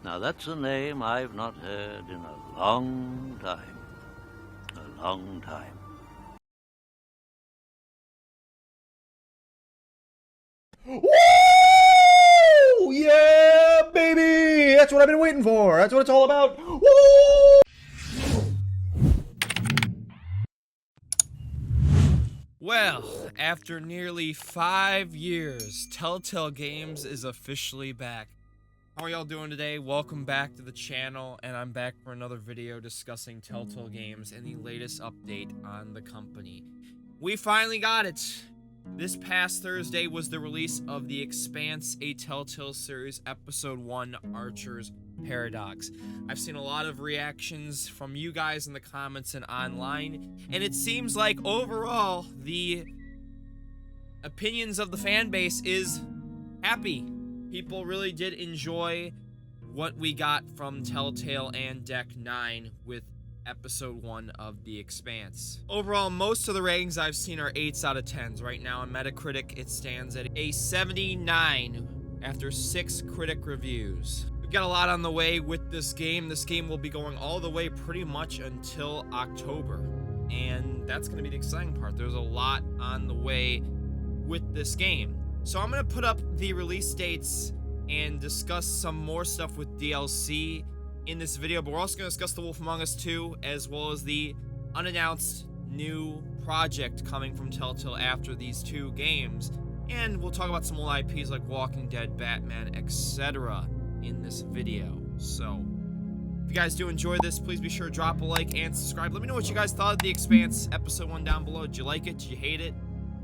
Now that's a name I've not heard in a long time. A long time. Woo! Yeah, baby! That's what I've been waiting for. That's what it's all about. Woo! Well, after nearly 5 years, Telltale Games is officially back. How are y'all doing today? Welcome back to the channel, and I'm back for another video discussing Telltale Games and the latest update on the company. We finally got it! This past Thursday was the release of the Expanse A Telltale Series Episode 1, Archer's Paradox. I've seen a lot of reactions from you guys in the comments and online, and it seems like overall, the opinions of the fan base is happy. People really did enjoy what we got from Telltale and Deck 9 with Episode 1 of The Expanse. Overall, most of the ratings I've seen are 8s out of 10s. Right now on Metacritic, it stands at a 79 after 6 critic reviews. We've got a lot on the way with this game. This game will be going all the way pretty much until October. And that's going to be the exciting part. There's a lot on the way with this game. So I'm going to put up the release dates and discuss some more stuff with DLC in this video, but we're also going to discuss The Wolf Among Us 2, as well as the unannounced new project coming from Telltale after these 2 games. And we'll talk about some old IPs like Walking Dead, Batman, etc. in this video. So, if you guys do enjoy this, please be sure to drop a like and subscribe. Let me know what you guys thought of The Expanse Episode 1 down below. Did you like it? Did you hate it?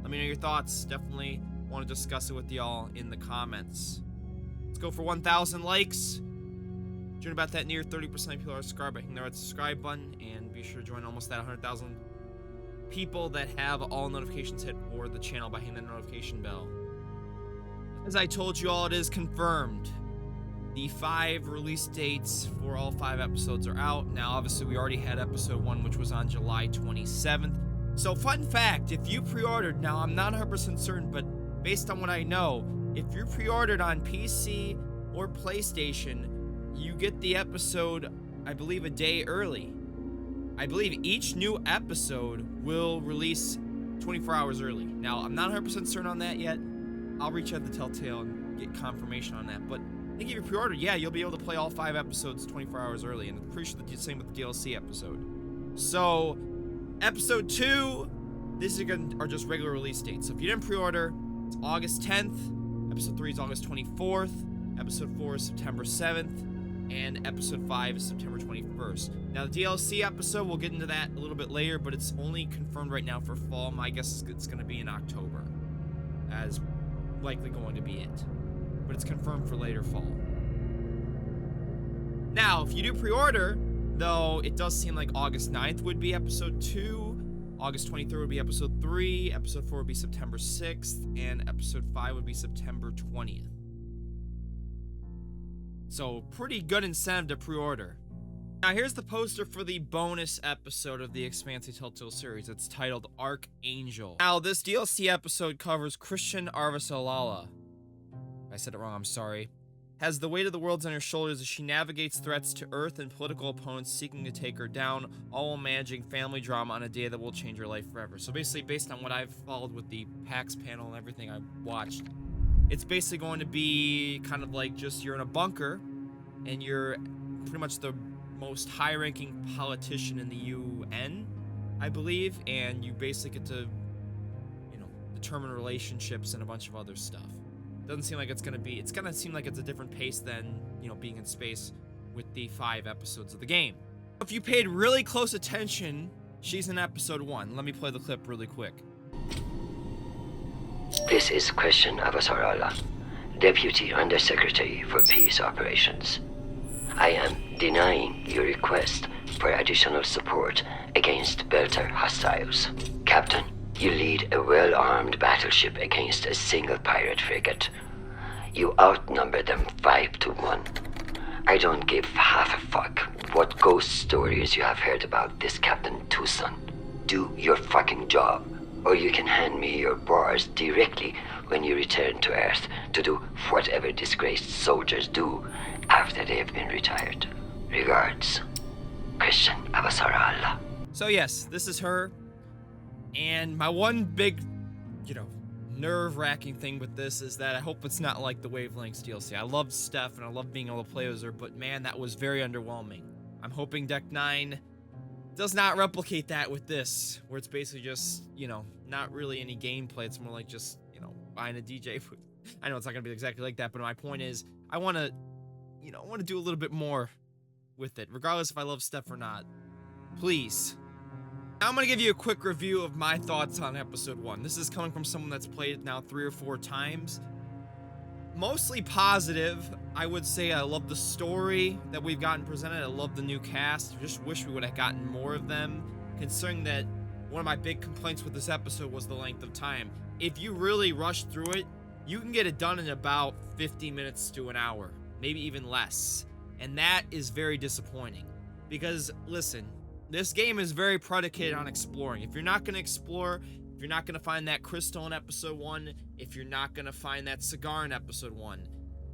Let me know your thoughts. Definitely want to discuss it with y'all in the comments. Let's go for 1,000 likes. Join about that near 30% of people are subscribed by hitting the red subscribe button, and be sure to join almost that 100,000 people that have all notifications hit for the channel by hitting that notification bell. As I told you all, it is confirmed. The 5 release dates for all 5 episodes are out. Now, obviously, we already had episode 1, which was on July 27th. So, fun fact, if you pre-ordered, now I'm not 100% certain, but based on what I know, if you pre-ordered on PC or PlayStation, you get the episode, I believe, a day early. I believe each new episode will release 24 hours early. Now, I'm not 100% certain on that yet. I'll reach out to Telltale and get confirmation on that. But I think if you pre-ordered, yeah, you'll be able to play all 5 episodes 24 hours early. And I'm pretty sure the same with the DLC episode. So, episode 2, these are just regular release dates. So if you didn't pre-order, it's August 10th. Episode 3 is August 24th. Episode 4 is September 7th. And episode 5 is September 21st. Now, the DLC episode, we'll get into that a little bit later, but it's only confirmed right now for fall. My guess is it's going to be in October, as likely going to be it. But it's confirmed for later fall. Now, if you do pre-order, though, it does seem like August 9th would be episode 2, August 23rd would be episode 3, episode 4 would be September 6th, and episode 5 would be September 20th. So, pretty good incentive to pre-order. Now, here's the poster for the bonus episode of the Expanse A Telltale Series. It's titled Archangel. Now, this DLC episode covers Christian Arvisalala. If I said it wrong, I'm sorry. Has the weight of the world on her shoulders as she navigates threats to Earth and political opponents seeking to take her down, all while managing family drama on a day that will change her life forever. So basically, based on what I've followed with the PAX panel and everything I've watched, it's basically going to be kind of like just you're in a bunker, and you're pretty much the most high-ranking politician in the UN, I believe, and you basically get to, you know, determine relationships and a bunch of other stuff. Doesn't seem like it's gonna seem like it's a different pace than, you know, being in space with the 5 episodes of the game. If you paid really close attention, she's in episode 1. Let me play the clip really quick. This is Christian Avasarala, Deputy Undersecretary for Peace Operations. I am denying your request for additional support against Belter hostiles. Captain, you lead a well-armed battleship against a single pirate frigate. You outnumber them 5 to 1. I don't give half a fuck what ghost stories you have heard about this Captain Tucson. Do your fucking job. or you can hand me your bars directly when you return to Earth to do whatever disgraced soldiers do after they have been retired. Regards, Christian Avasarala. So yes, this is her. And my one big, nerve-wracking thing with this is that I hope it's not like the Wavelengths DLC. I loved Steph and I love being able to play as her, but man, that was very underwhelming. I'm hoping Deck 9 does not replicate that with this, where it's basically just, not really any gameplay. It's more like just, buying a DJ booth. I know it's not gonna be exactly like that, but my point is, I want to do a little bit more with it, regardless if I love Steph or not. Please. Now I'm gonna give you a quick review of my thoughts on episode 1. This is coming from someone that's played it now 3 or 4 times. Mostly positive. I would say I love the story that we've gotten presented. I love the new cast. I just wish we would have gotten more of them, considering that one of my big complaints with this episode was the length of time. If you really rush through it, you can get it done in about 50 minutes to an hour, maybe even less. And that is very disappointing. Because, listen, this game is very predicated on exploring. If you're not going to explore, if you're not going to find that crystal in episode 1, if you're not going to find that cigar in episode 1,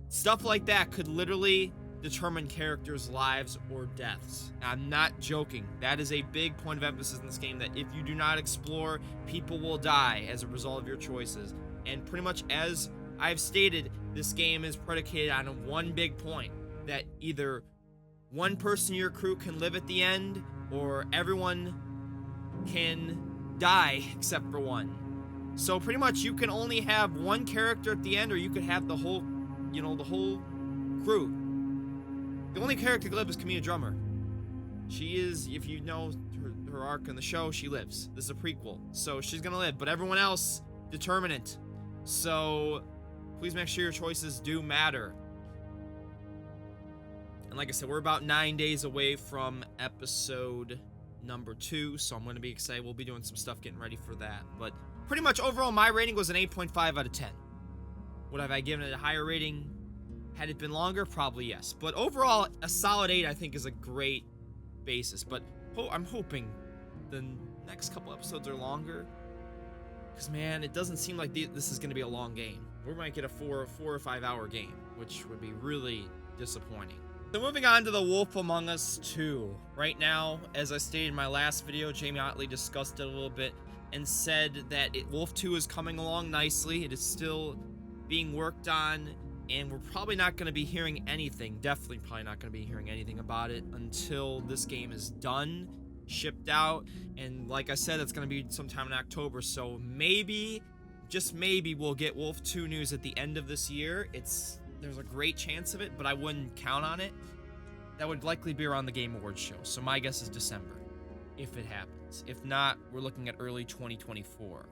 stuff like that could literally determine characters' lives or deaths. I'm not joking. That is a big point of emphasis in this game, that if you do not explore, people will die as a result of your choices. And pretty much as I've stated, this game is predicated on one big point, that either one person in your crew can live at the end, or everyone can die except for one. So pretty much you can only have one character at the end, or you could have the whole, the whole crew. The only character that lives is Camilla Drummer. She is, if you know her arc in the show, she lives. This is a prequel, so she's gonna live. But everyone else, determinant. So please make sure your choices do matter. And like I said, we're about 9 days away from episode number 2, so I'm going to be excited. We'll be doing some stuff getting ready for that. But pretty much overall, my rating was an 8.5 out of 10. Would have I given it a higher rating had it been longer? Probably yes. But overall, a solid 8 I think is a great basis. But I'm hoping the next couple episodes are longer. Because, man, it doesn't seem like this is going to be a long game. We might get a 4 or 5 hour game, which would be really disappointing. So moving on to The Wolf Among Us 2. Right now, as I stated in my last video, Jamie Otley discussed it a little bit and said that Wolf 2 is coming along nicely. It is still being worked on, and we're probably not going to be hearing anything, definitely probably not going to be hearing anything about it until this game is done, shipped out, and like I said, it's going to be sometime in October, so maybe, just maybe, we'll get Wolf 2 news at the end of this year. There's a great chance of it, but I wouldn't count on it. That would likely be around the Game Awards show, so my guess is December, if it happens. If not, we're looking at early 2024.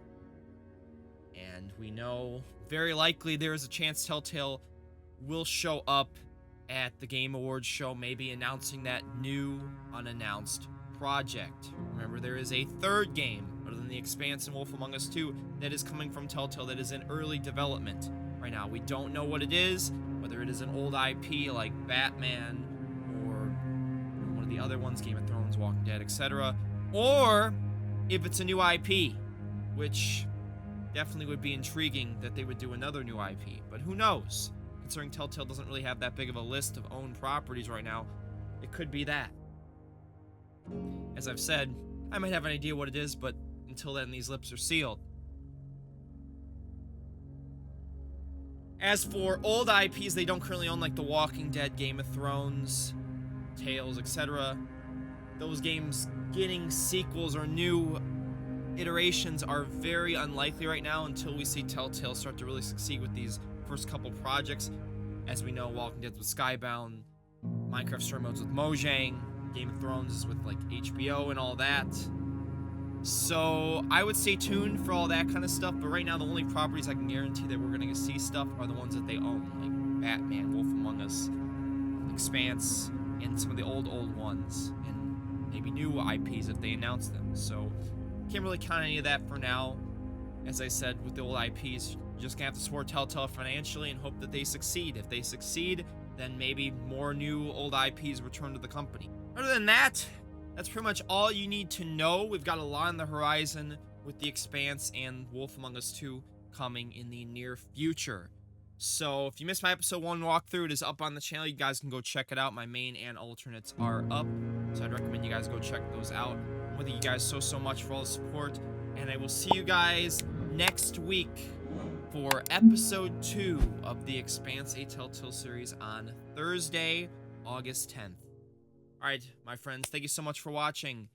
And we know very likely there is a chance Telltale will show up at the Game Awards show, maybe announcing that new unannounced project. Remember, there is a third game, other than the Expanse and Wolf Among Us 2, that is coming from Telltale that is in early development. Right now, we don't know what it is, whether it is an old IP like Batman or one of the other ones, Game of Thrones, Walking Dead, etc., or if it's a new IP, which definitely would be intriguing that they would do another new IP, but who knows? Considering Telltale doesn't really have that big of a list of owned properties right now, it could be that. As I've said, I might have an idea what it is, but until then, these lips are sealed. As for old IPs they don't currently own, like The Walking Dead, Game of Thrones, Tales, etc., those games getting sequels or new iterations are very unlikely right now until we see Telltale start to really succeed with these first couple projects. As we know, Walking Dead with Skybound, Minecraft Story Modes with Mojang, Game of Thrones is with like HBO and all that. So I would stay tuned for all that kind of stuff, but right now the only properties I can guarantee that we're going to see stuff are the ones that they own, like Batman, Wolf Among Us, Expanse, and some of the old ones, and maybe new IPs if they announce them. So can't really count any of that for now. As I said, with the old IPs, you're just gonna have to support Telltale financially and hope that they succeed. If they succeed, then maybe more new old IPs return to the company. Other than that, that's pretty much all you need to know. We've got a lot on the horizon with The Expanse and Wolf Among Us 2 coming in the near future. So if you missed my episode 1 walkthrough, it is up on the channel. You guys can go check it out. My main and alternates are up, so I'd recommend you guys go check those out. Thank you guys so much for all the support, and I will see you guys next week for episode 2 of the Expanse A Telltale series on Thursday, August 10th. Alright, my friends, thank you so much for watching,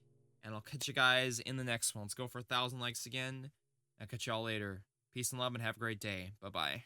and I'll catch you guys in the next one. Let's go for 1,000 likes again. I'll catch y'all later. Peace and love, and have a great day. Bye-bye.